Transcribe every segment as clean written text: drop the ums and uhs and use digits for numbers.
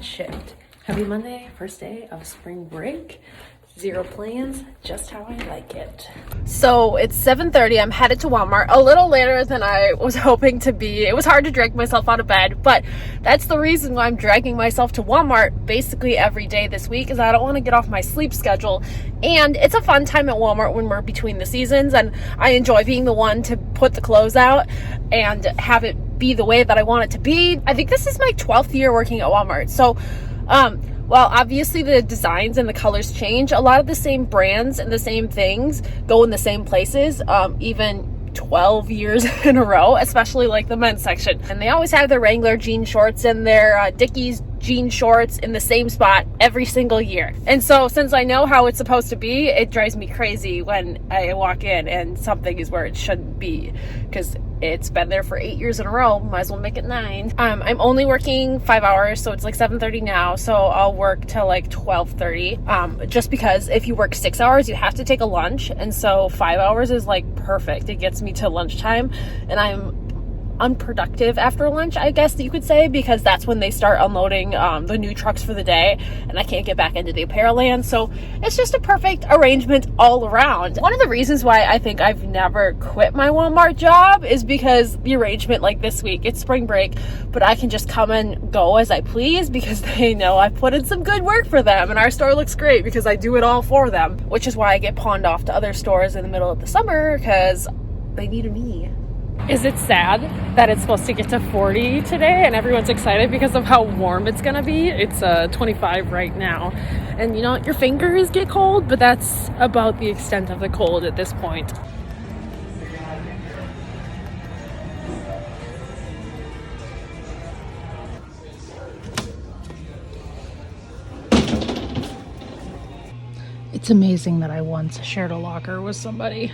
shift. Happy Monday, first day of spring break. Zero plans, just how I like it. So it's 7:30. I'm headed to Walmart a little later than I was hoping to be. It was hard to drag myself out of bed, but that's the reason why I'm dragging myself to Walmart basically every day this week, is I don't want to get off my sleep schedule. And it's a fun time at Walmart when we're between the seasons, and I enjoy being the one to put the clothes out and have it be the way that I want it to be. I think this is my 12th year working at Walmart. So, well, obviously the designs and the colors change. A lot of the same brands and the same things go in the same places, even 12 years in a row, especially like the men's section. And they always have their Wrangler jean shorts and their Dickies jean shorts in the same spot every single year. And so since I know how it's supposed to be, it drives me crazy when I walk in and something is where it shouldn't be, because it's been there for 8 years in a row. Might as well make it 9. I'm only working 5 hours, so it's like 7:30 now. So I'll work till like 12:30. Just because if you work 6 hours, you have to take a lunch. And so 5 hours is like perfect. It gets me to lunchtime, and I'm unproductive after lunch, I guess that you could say, because that's when they start unloading the new trucks for the day, and I can't get back into the apparel land. So it's just a perfect arrangement all around. One of the reasons why I think I've never quit my Walmart job is because the arrangement, like this week, it's spring break, but I can just come and go as I please because they know I put in some good work for them, and our store looks great because I do it all for them, which is why I get pawned off to other stores in the middle of the summer because they need me. Is it sad that it's supposed to get to 40 today and everyone's excited because of how warm it's gonna be? It's 25 right now, and you know, your fingers get cold, but that's about the extent of the cold at this point. It's amazing that I once shared a locker with somebody.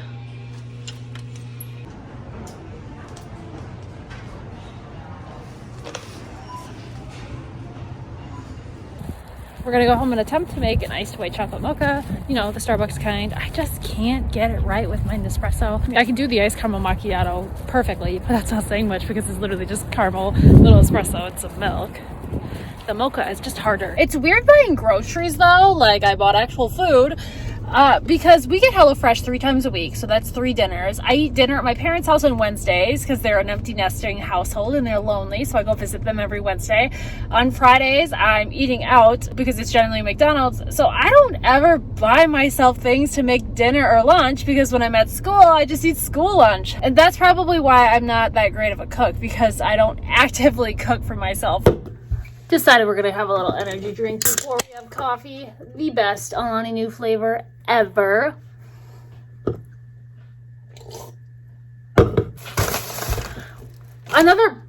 We're gonna go home and attempt to make an iced white chocolate mocha, you know, the Starbucks kind. I just can't get it right with my Nespresso. I mean, I can do the iced caramel macchiato perfectly, but that's not saying much because it's literally just caramel, little espresso, and some milk. The mocha is just harder. It's weird buying groceries though, like I bought actual food, because we get HelloFresh 3 times a week, so that's 3 dinners. I eat dinner at my parents' house on Wednesdays because they're an empty nesting household and they're lonely, so I go visit them every Wednesday. On Fridays, I'm eating out because it's generally McDonald's, so I don't ever buy myself things to make dinner or lunch because when I'm at school, I just eat school lunch. And that's probably why I'm not that great of a cook, because I don't actively cook for myself. Decided we're gonna have a little energy drink before we have coffee. The best Alani Nu flavor ever. Another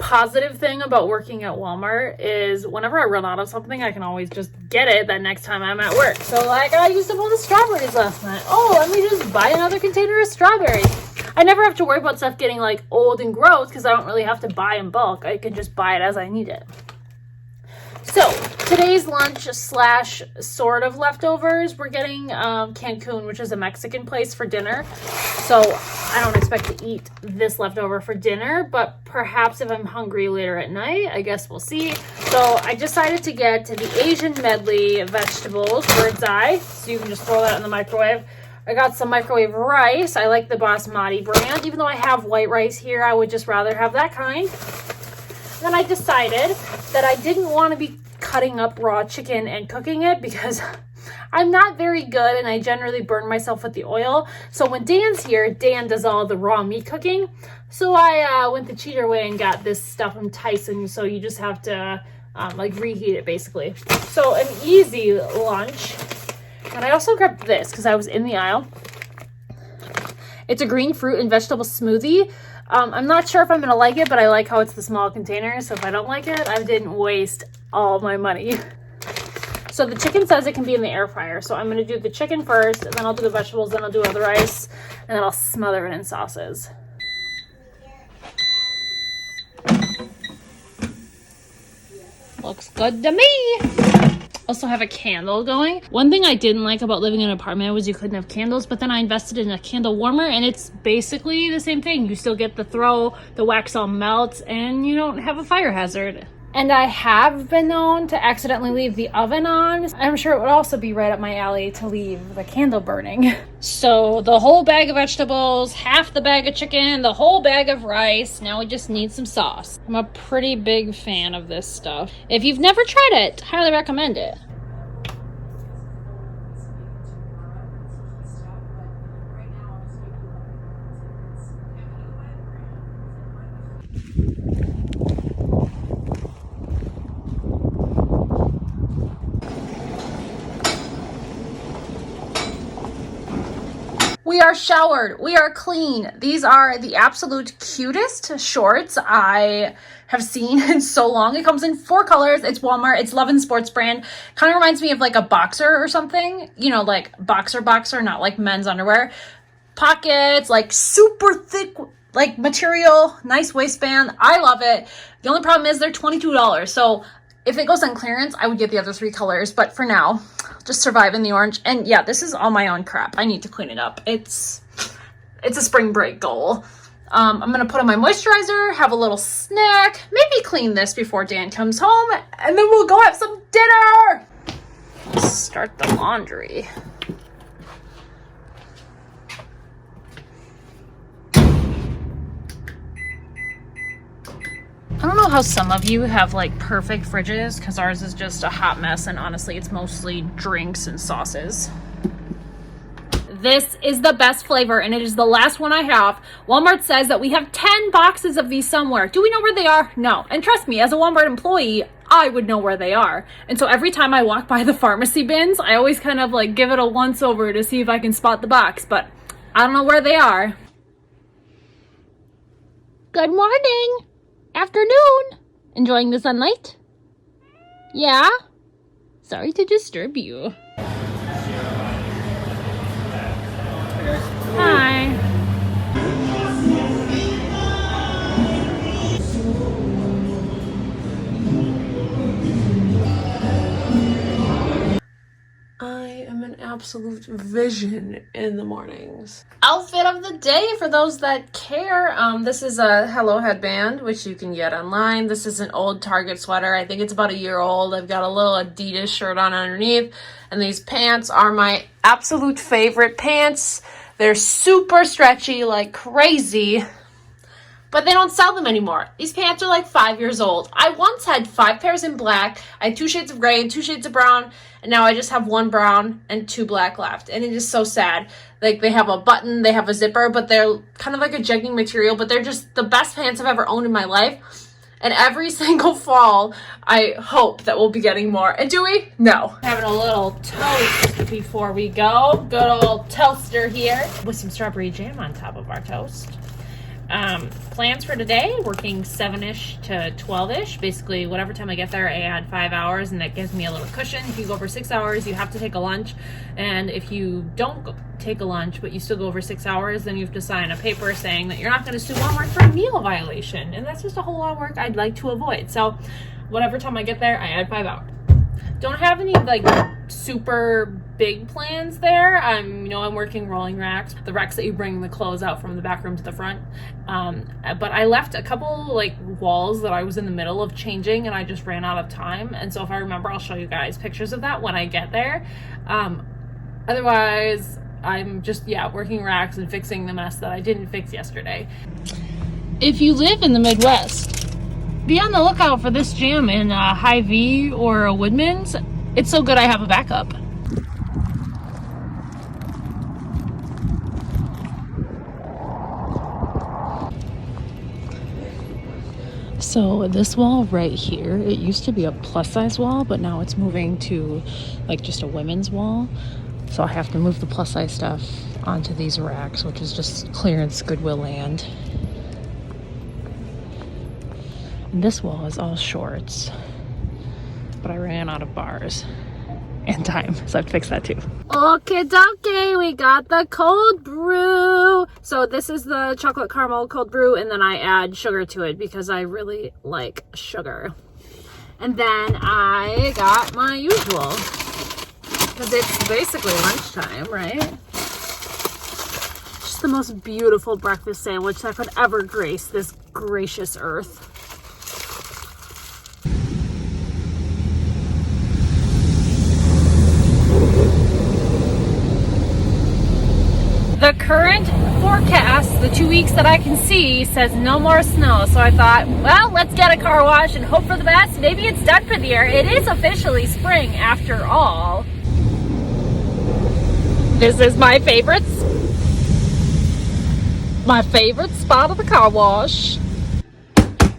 positive thing about working at Walmart is whenever I run out of something, I can always just get it that next time I'm at work. So like I used up all the strawberries last night. Oh, let me just buy another container of strawberries. I never have to worry about stuff getting like old and gross because I don't really have to buy in bulk. I can just buy it as I need it. So today's lunch slash sort of leftovers, we're getting Cancun, which is a Mexican place, for dinner. So I don't expect to eat this leftover for dinner, but perhaps if I'm hungry later at night, I guess we'll see. So I decided to get the Asian medley vegetables, bird's eye, so you can just throw that in the microwave. I got some microwave rice. I like the Basmati brand. Even though I have white rice here, I would just rather have that kind. Then I decided that I didn't want to be cutting up raw chicken and cooking it because I'm not very good and I generally burn myself with the oil. So when Dan's here, Dan does all the raw meat cooking. So I went the cheater way and got this stuff from Tyson. So you just have to like reheat it basically. So an easy lunch. And I also grabbed this because I was in the aisle. It's a green fruit and vegetable smoothie. I'm not sure if I'm going to like it, but I like how it's the small container. So if I don't like it, I didn't waste all my money. So the chicken says it can be in the air fryer. So I'm going to do the chicken first, and then I'll do the vegetables, then I'll do the rice, and then I'll smother it in sauces. Looks good to me. Also have a candle going. One thing I didn't like about living in an apartment was you couldn't have candles, but then I invested in a candle warmer and it's basically the same thing. You still get the throw, the wax all melts, and you don't have a fire hazard. And I have been known to accidentally leave the oven on. I'm sure it would also be right up my alley to leave the candle burning. So the whole bag of vegetables, half the bag of chicken, the whole bag of rice. Now we just need some sauce. I'm a pretty big fan of this stuff. If you've never tried it, highly recommend it. We are showered. We are clean. These are the absolute cutest shorts I have seen in so long. It comes in 4 colors. It's Walmart. It's Love and Sports brand. Kind of reminds me of like a boxer or something. You know, like boxer, not like men's underwear. Pockets, like super thick, like material, nice waistband. I love it. The only problem is they're $22. So if it goes on clearance, I would get the other 3 colors. But for now, just survive in the orange. And yeah, this is all my own crap. I need to clean it up. It's a spring break goal. I'm going to put on my moisturizer, have a little snack, maybe clean this before Dan comes home, and then we'll go have some dinner. Start the laundry. I don't know how some of you have like perfect fridges, because ours is just a hot mess, and honestly it's mostly drinks and sauces. This is the best flavor, and it is the last one I have. Walmart says that we have 10 boxes of these somewhere. Do we know where they are? No. And trust me, as a Walmart employee, I would know where they are. And so every time I walk by the pharmacy bins, I always kind of like give it a once over to see if I can spot the box, but I don't know where they are. Good morning. Afternoon. Enjoying the sunlight? Yeah? Sorry to disturb you. Hi. I am an absolute vision in the mornings. Outfit of the day for those that care. This is a Hello headband, which you can get online. This is an old Target sweater. I think it's about a year old. I've got a little Adidas shirt on underneath. And these pants are my absolute favorite pants. They're super stretchy like crazy, but they don't sell them anymore. These pants are like 5 years old. I once had 5 pairs in black. I had 2 shades of gray and 2 shades of brown, and now I just have 1 brown and 2 black left. And it is so sad. Like, they have a button, they have a zipper, but they're kind of like a jegging material, but they're just the best pants I've ever owned in my life. And every single fall, I hope that we'll be getting more. And do we? No. Having a little toast before we go. Good old toaster here with some strawberry jam on top of our toast. Plans for today, working 7-ish to 12-ish. Basically, whatever time I get there, I add 5 hours, and that gives me a little cushion. If you go over 6 hours, you have to take a lunch. And if you don't take a lunch, but you still go over 6 hours, then you have to sign a paper saying that you're not going to sue Walmart for a meal violation. And that's just a whole lot of work I'd like to avoid. So whatever time I get there, I add 5 hours. Don't have any like super big plans there. I'm working rolling racks, the racks that you bring the clothes out from the back room to the front. But I left a couple like walls that I was in the middle of changing, and I just ran out of time. And so if I remember, I'll show you guys pictures of that when I get there. Otherwise, I'm just working racks and fixing the mess that I didn't fix yesterday. If you live in the Midwest, be on the lookout for this jam in Hy-Vee or a Woodman's. It's so good I have a backup. So this wall right here, it used to be a plus size wall, but now it's moving to like just a women's wall. So I have to move the plus size stuff onto these racks, which is just clearance Goodwill land. And this wall is all shorts, but I ran out of bars and time, so I have to fix that too. Okay, dokie, we got the cold brew. So this is the chocolate caramel cold brew, and then I add sugar to it because I really like sugar. And then I got my usual, because it's basically lunchtime, right? Just the most beautiful breakfast sandwich that could ever grace this gracious earth. the current forecast, the 2 weeks that I can see, says no more snow. So I thought, well, let's get a car wash and hope for the best. Maybe it's done for the year. It is officially spring after all. This is my favorite spot of the car wash.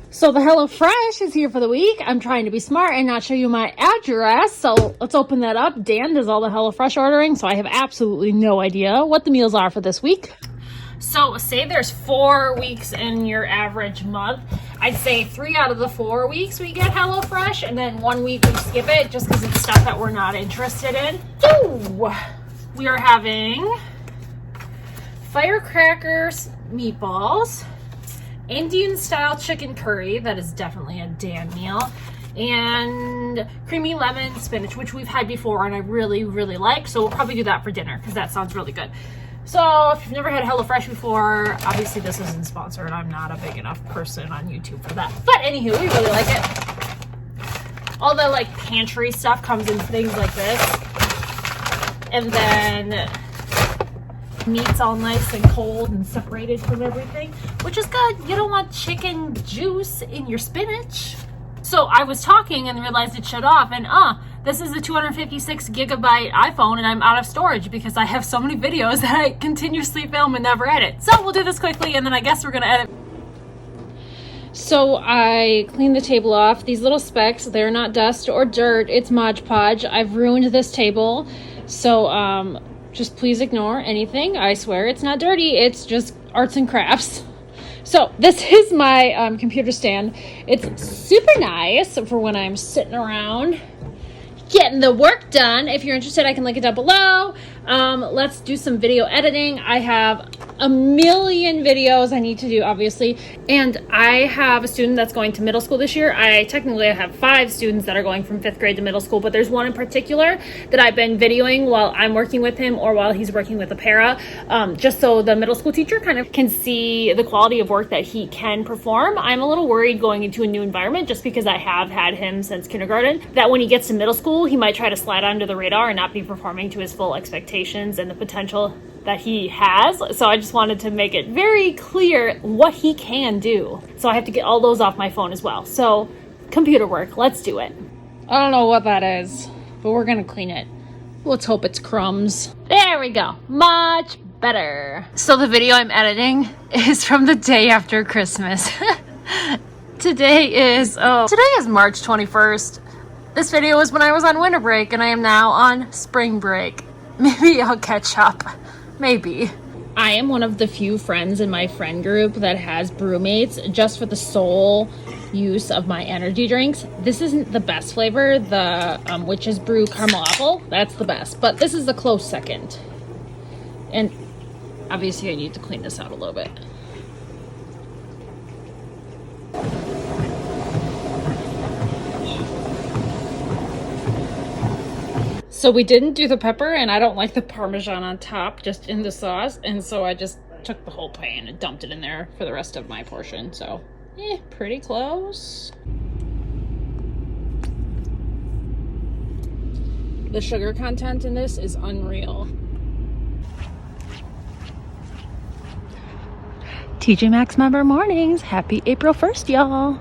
So the HelloFresh is here for the week. I'm trying to be smart and not show you my address. So let's open that up. Dan does all the HelloFresh ordering, so I have absolutely no idea what the meals are for this week. So say there's 4 weeks in your average month. I'd say 3 out of the 4 weeks we get HelloFresh, and then 1 week we skip it just because it's stuff that we're not interested in. Ooh, we are having firecrackers, meatballs, Indian style chicken curry, that is definitely a Dan meal, and creamy lemon spinach, which we've had before and I really like, so we'll probably do that for dinner because that sounds really good. So if you've never had HelloFresh before, obviously this isn't sponsored. I'm not a big enough person on YouTube for that, but anywho, we really like it. All the like pantry stuff comes in things like this, and then meat's all nice and cold and separated from everything, which is good. You don't want chicken juice in your spinach. So I was talking and realized it shut off, and this is a 256 gigabyte iPhone and I'm out of storage because I have so many videos that I continuously film and never edit. So we'll do this quickly and then I guess we're gonna edit. So I cleaned the table off. These little specks, they're not dust or dirt, it's Mod Podge. I've ruined this table, so just please ignore anything. I swear it's not dirty. It's just arts and crafts. So this is my computer stand. It's super nice for when I'm sitting around getting the work done. If you're interested, I can link it down below. Let's do some video editing. I have a million videos I need to do, obviously. And I have a student that's going to middle school this year. I technically have 5 students that are going from 5th grade to middle school, but there's one in particular that I've been videoing while I'm working with him or while he's working with a para, just so the middle school teacher kind of can see the quality of work that he can perform. I'm a little worried going into a new environment just because I have had him since kindergarten, that when he gets to middle school, he might try to slide under the radar and not be performing to his full expectations and the potential that he has. So I just wanted to make it very clear what he can do. So I have to get all those off my phone as well. So computer work, let's do it. I don't know what that is, but we're gonna clean it. Let's hope it's crumbs. There we go, much better. So the video I'm editing is from the day after Christmas. Today is March 21st. This video was when I was on winter break and I am now on spring break. Maybe I'll catch up. Maybe. I am one of the few friends in my friend group that has brewmates just for the sole use of my energy drinks. This isn't the best flavor. The Witch's Brew Caramel Apple, that's the best. But this is a close second. And obviously I need to clean this out a little bit. So we didn't do the pepper, and I don't like the Parmesan on top, just in the sauce. And so I just took the whole pan and dumped it in there for the rest of my portion. So, pretty close. The sugar content in this is unreal. TJ Maxx member mornings. Happy April 1st, y'all.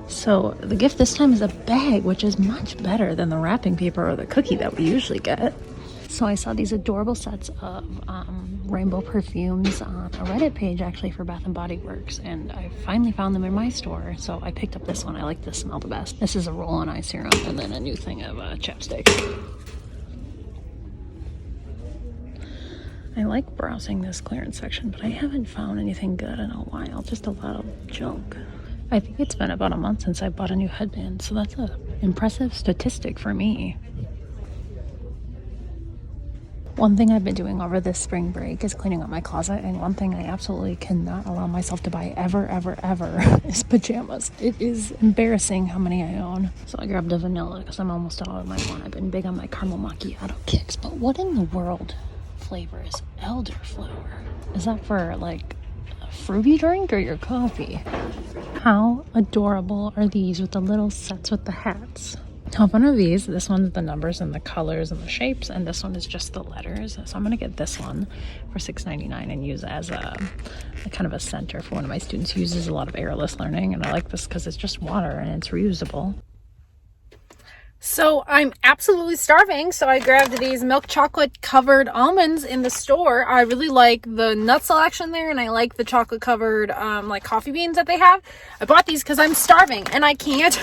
So the gift this time is a bag, which is much better than the wrapping paper or the cookie that we usually get. So I saw these adorable sets of rainbow perfumes on a Reddit page actually for Bath & Body Works, and I finally found them in my store. So I picked up this one. I like this smell the best. This is a roll-on eye serum and then a new thing of chapstick. I like browsing this clearance section, but I haven't found anything good in a while. Just a lot of junk. I think it's been about a month since I bought a new headband, so that's an impressive statistic for me. One thing I've been doing over this spring break is cleaning up my closet, and one thing I absolutely cannot allow myself to buy ever is pajamas. It is embarrassing how many I own. So I grabbed a vanilla because I'm almost out of my one. I've been big on my caramel macchiato kicks, but what in the world flavor is elderflower? Is that for like fruity drink or your coffee? How adorable are these with the little sets with the hats? Have one of these. This one's the numbers and the colors and the shapes, and this one is just the letters. So I'm gonna get this one for $6.99 and use it as a kind of a center for one of my students who uses a lot of airless learning, and I like this because it's just water and it's reusable. So I'm absolutely starving, so I grabbed these milk chocolate covered almonds in the store. I really like the nut selection there, and I like the chocolate covered like coffee beans that they have. I bought these because I'm starving and I can't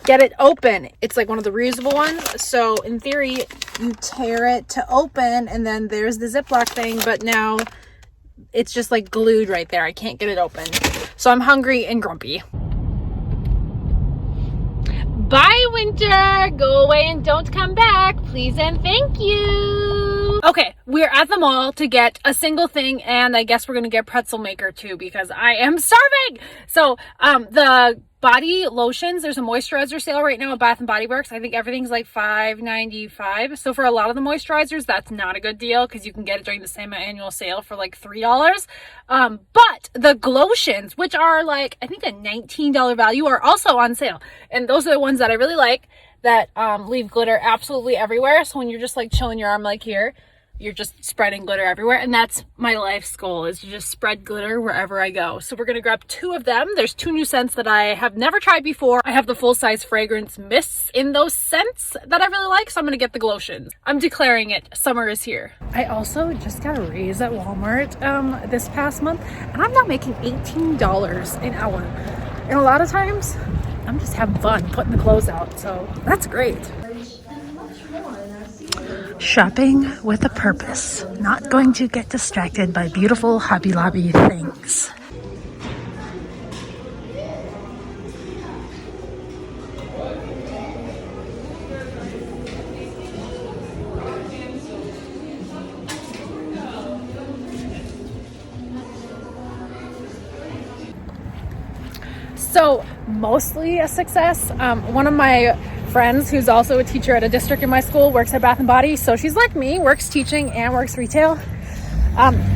get it open. It's like one of the reusable ones, so in theory you tear it to open, and then there's the Ziploc thing, but now it's just like glued right there. I can't get it open, so I'm hungry and grumpy. Bye, winter. Go away and don't come back, please and thank you. Okay, we're at the mall to get a single thing, and I guess we're gonna get pretzel maker too because I am starving. So the body lotions, there's a moisturizer sale right now at Bath and Body Works. I think everything's like $5.95. So for a lot of the moisturizers, that's not a good deal because you can get it during the same annual sale for like $3. But the Glotions, which are like, I think a $19 value, are also on sale. And those are the ones that I really like that leave glitter absolutely everywhere. So when you're just like chilling your arm like here, you're just spreading glitter everywhere, and that's my life's goal, is to just spread glitter wherever I go. So we're gonna grab 2 of them. There's 2 new scents that I have never tried before. I have the full-size fragrance mists in those scents that I really like, so I'm gonna get the Glotions. I'm declaring it, summer is here. I also just got a raise at Walmart this past month, and I'm now making $18 an hour. And a lot of times, I'm just having fun putting the clothes out, so that's great. Shopping with a purpose. Not going to get distracted by beautiful Hobby Lobby things. So mostly a success. One of my friends who's also a teacher at a district in my school works at Bath and Body, so she's like me, works teaching and works retail.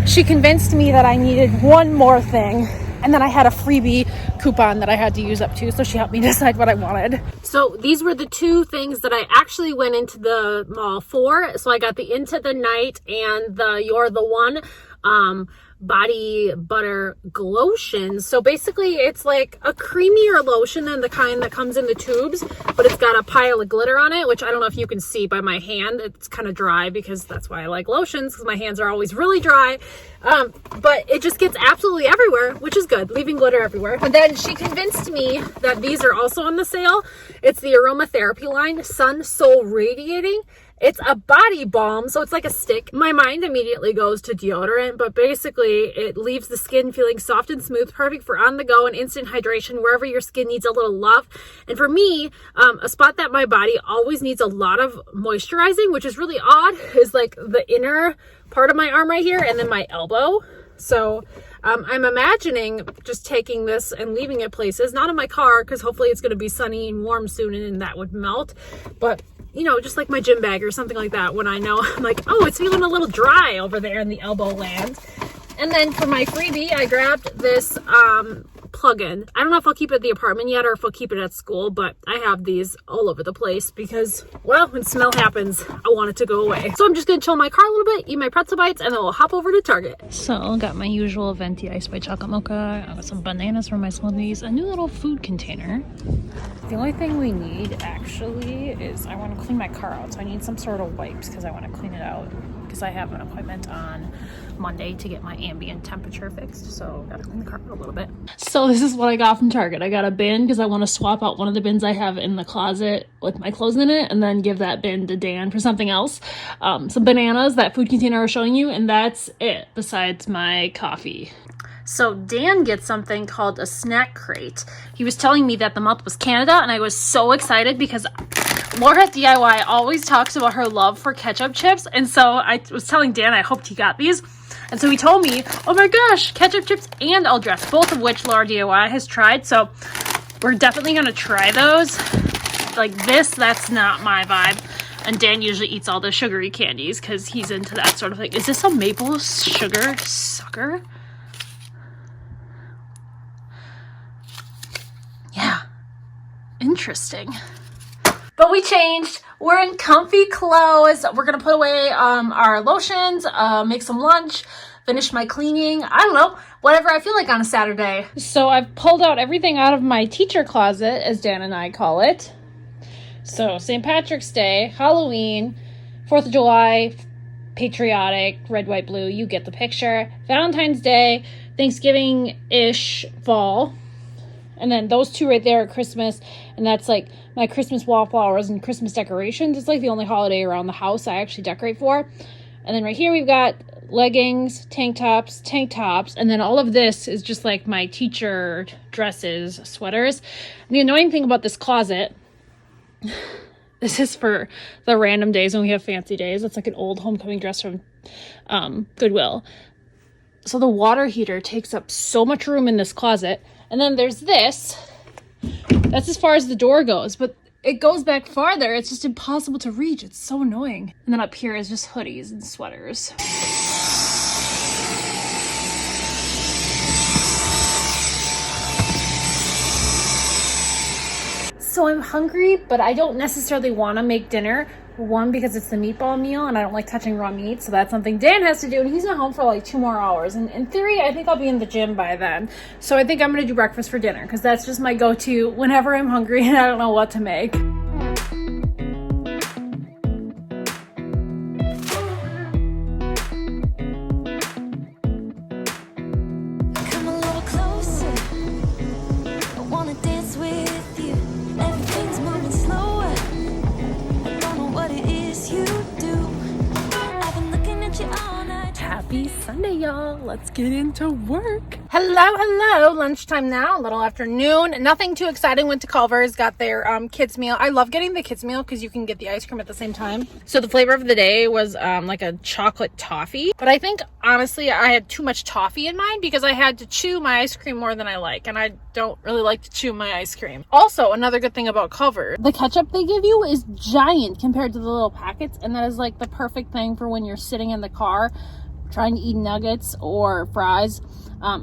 She convinced me that I needed one more thing, and then I had a freebie coupon that I had to use up to, so she helped me decide what I wanted. So these were the 2 things that I actually went into the mall for. So I got the Into the Night and the You're the One body butter Glotion. So basically it's like a creamier lotion than the kind that comes in the tubes, but it's got a pile of glitter on it, which I don't know if you can see by my hand. It's kind of dry because that's why I like lotions, because my hands are always really dry. But it just gets absolutely everywhere, which is good, leaving glitter everywhere. And then she convinced me that these are also on the sale. It's the aromatherapy line, Sun Soul Radiating. It's a body balm, so it's like a stick. My mind immediately goes to deodorant, but basically it leaves the skin feeling soft and smooth, perfect for on the go and instant hydration wherever your skin needs a little love. And for me, a spot that my body always needs a lot of moisturizing, which is really odd, is like the inner part of my arm right here and then my elbow. So I'm imagining just taking this and leaving it places, not in my car, because hopefully it's going to be sunny and warm soon and that would melt, but you know, just like my gym bag or something like that, when I know I'm like, oh, it's feeling a little dry over there in the elbow land. And then for my freebie, I grabbed this plug-in. I don't know if I'll keep it at the apartment yet or if I'll keep it at school, but I have these all over the place because, well, when smell happens, I want it to go away. So I'm just gonna chill in my car a little bit, eat my pretzel bites, and then we'll hop over to Target. So got my usual venti ice by chocolate mocha. I got some bananas for my smoothies, a new little food container. The only thing we need actually is I want to clean my car out, so I need some sort of wipes because I want to clean it out because I have an appointment on Monday to get my ambient temperature fixed, so gotta clean the car out a little bit. So this is what I got from Target. I got a bin because I want to swap out one of the bins I have in the closet with my clothes in it and then give that bin to Dan for something else. Some bananas, that food container I was showing you, and that's it besides my coffee. So Dan gets something called a snack crate. He was telling me that the month was Canada, and I was so excited because Laura at DIY always talks about her love for ketchup chips, and so I was telling Dan I hoped he got these. And so he told me, oh my gosh, ketchup chips and all dress, both of which Laura DIY has tried. So we're definitely going to try those. Like this, that's not my vibe. And Dan usually eats all the sugary candies because he's into that sort of thing. Is this a maple sugar sucker? Yeah. Interesting. But we changed. We're in comfy clothes. We're gonna put away our lotions, make some lunch, finish my cleaning. I don't know, whatever I feel like on a Saturday. So I've pulled out everything out of my teacher closet, as Dan and I call it. So St. Patrick's Day, Halloween, 4th of July, patriotic, red, white, blue, you get the picture. Valentine's Day, Thanksgiving-ish, fall. And then those two right there are Christmas, and that's like my Christmas wallflowers and Christmas decorations. It's like the only holiday around the house I actually decorate for. And then right here we've got leggings, tank tops, and then all of this is just like my teacher dresses, sweaters. And the annoying thing about this closet, this is for the random days when we have fancy days. It's like an old homecoming dress from Goodwill. So the water heater takes up so much room in this closet. And then there's this. That's as far as the door goes, but it goes back farther. It's just impossible to reach. It's so annoying. And then up here is just hoodies and sweaters. So I'm hungry, but I don't necessarily want to make dinner. One, because it's the meatball meal and I don't like touching raw meat, so that's something Dan has to do, and he's not home for like 2 more hours. And in theory, I think I'll be in the gym by then. So I think I'm going to do breakfast for dinner, because that's just my go-to whenever I'm hungry and I don't know what to make. Come a little closer, I wanna dance with you. Everything's moving slower, I don't know what it is you do. I've been looking at you all night. Happy Sunday, y'all. Let's get into work. Hello. Lunchtime now, a little afternoon. Nothing too exciting. Went to Culver's, got their kids meal. I love getting the kids meal because you can get the ice cream at the same time. So the flavor of the day was like a chocolate toffee. But I think, honestly, I had too much toffee in mine because I had to chew my ice cream more than I like. And I don't really like to chew my ice cream. Also, another good thing about Culver's, the ketchup they give you is giant compared to the little packets. And that is like the perfect thing for when you're sitting in the car trying to eat nuggets or fries,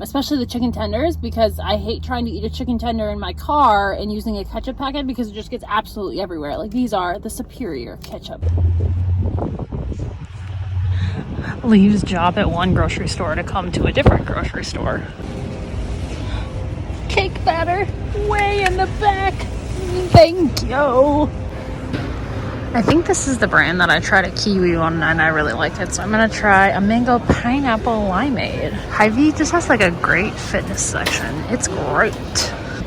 especially the chicken tenders, because I hate trying to eat a chicken tender in my car and using a ketchup packet because it just gets absolutely everywhere. Like, these are the superior ketchup. Leaves job at one grocery store to come to a different grocery store. Cake batter way in the back. Thank you. I think this is the brand that I tried at Kiwi one and I really liked it, so I'm gonna try a mango pineapple limeade. Hy-Vee just has like a great fitness section. It's great.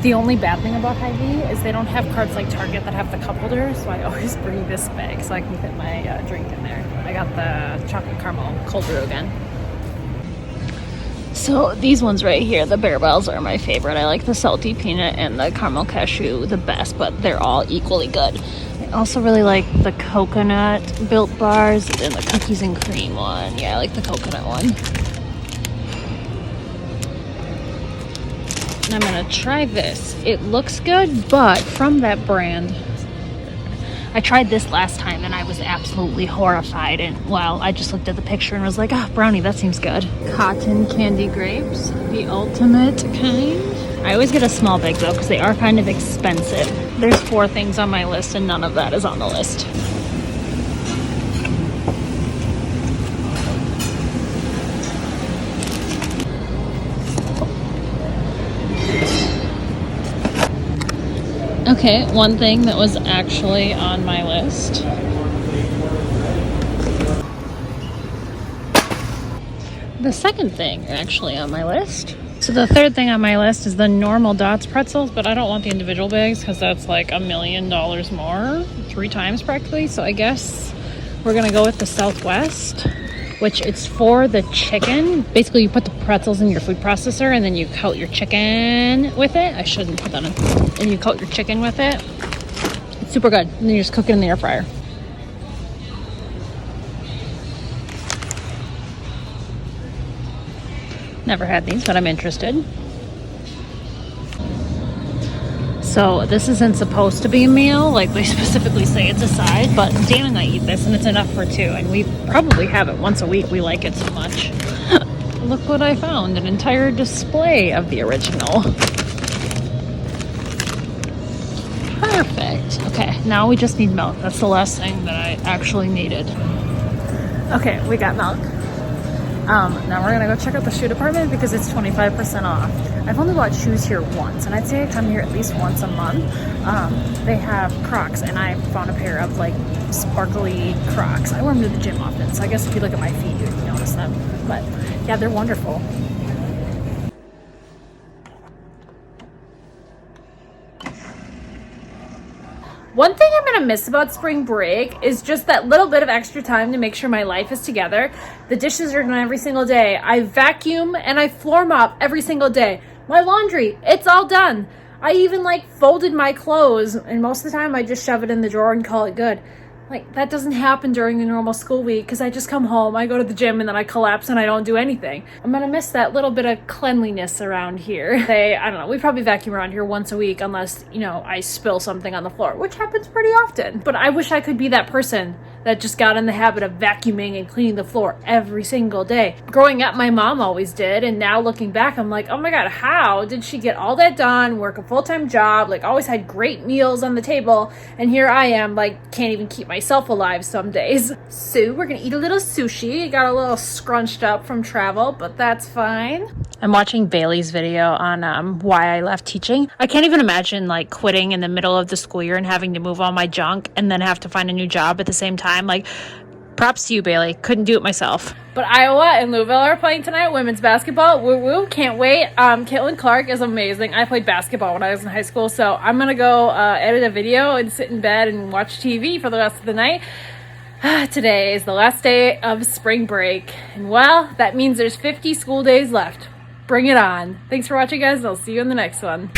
The only bad thing about Hy-Vee is they don't have carts like Target that have the cup holder, so I always bring this bag so I can fit my drink in there. I got the chocolate caramel cold brew again. So these ones right here, the Barbellas, are my favorite. I like the salty peanut and the caramel cashew the best, but they're all equally good. I also really like the coconut Built Bars and the cookies and cream one. Yeah, I like the coconut one. And I'm gonna try this. It looks good, but from that brand, I tried this last time and I was absolutely horrified. And well, I just looked at the picture and was like, ah, brownie, that seems good. Cotton candy grapes, the ultimate kind. I always get a small bag though, because they are kind of expensive. There's 4 things on my list and none of that is on the list. Okay, one thing that was actually on my list. The second thing actually on my list. So the third thing on my list is the normal Dots pretzels, but I don't want the individual bags because that's like $1 million more, 3 times practically. So I guess we're gonna go with the Southwest, which it's for the chicken. Basically, you put the pretzels in your food processor and then you coat your chicken with it. I shouldn't put that in. And you coat your chicken with it. It's super good. And then you just cook it in the air fryer. Never had these, but I'm interested. So this isn't supposed to be a meal, like they specifically say it's a side, but Dan and I eat this and it's enough for 2, and we probably have it once a week. We like it so much. Look what I found, an entire display of the original. Perfect. Okay, now we just need milk. That's the last thing that I actually needed. Okay, we got milk. Now we're gonna go check out the shoe department because it's 25% off. I've only bought shoes here once, and I'd say I come here at least once a month. They have Crocs, and I found a pair of like sparkly Crocs. I wear them to the gym often, so I guess if you look at my feet, you can notice them. But yeah, they're wonderful. One thing I'm gonna miss about spring break is just that little bit of extra time to make sure my life is together. The dishes are done every single day. I vacuum and I floor mop every single day. My laundry, it's all done. I even like folded my clothes, and most of the time I just shove it in the drawer and call it good. Like, that doesn't happen during the normal school week because I just come home, I go to the gym, and then I collapse and I don't do anything. I'm gonna miss that little bit of cleanliness around here. I don't know, we probably vacuum around here once a week unless, you know, I spill something on the floor, which happens pretty often. But I wish I could be that person that just got in the habit of vacuuming and cleaning the floor every single day. Growing up, my mom always did, and now looking back, I'm like, oh my God, how did she get all that done, work a full-time job, like always had great meals on the table, and here I am, like, can't even keep myself alive some days. So we're gonna eat a little sushi. Got a little scrunched up from travel, but that's fine. I'm watching Bailey's video on why I left teaching. I can't even imagine like quitting in the middle of the school year and having to move all my junk and then have to find a new job at the same time. Like, props to you, Bailey. Couldn't do it myself. But Iowa and Louisville are playing tonight, women's basketball. Woo woo, can't wait. Caitlin Clark is amazing. I played basketball when I was in high school, so I'm gonna go edit a video and sit in bed and watch TV for the rest of the night. Today is the last day of spring break, and well, that means there's 50 school days left. Bring it on. Thanks for watching, guys. I'll see you in the next one.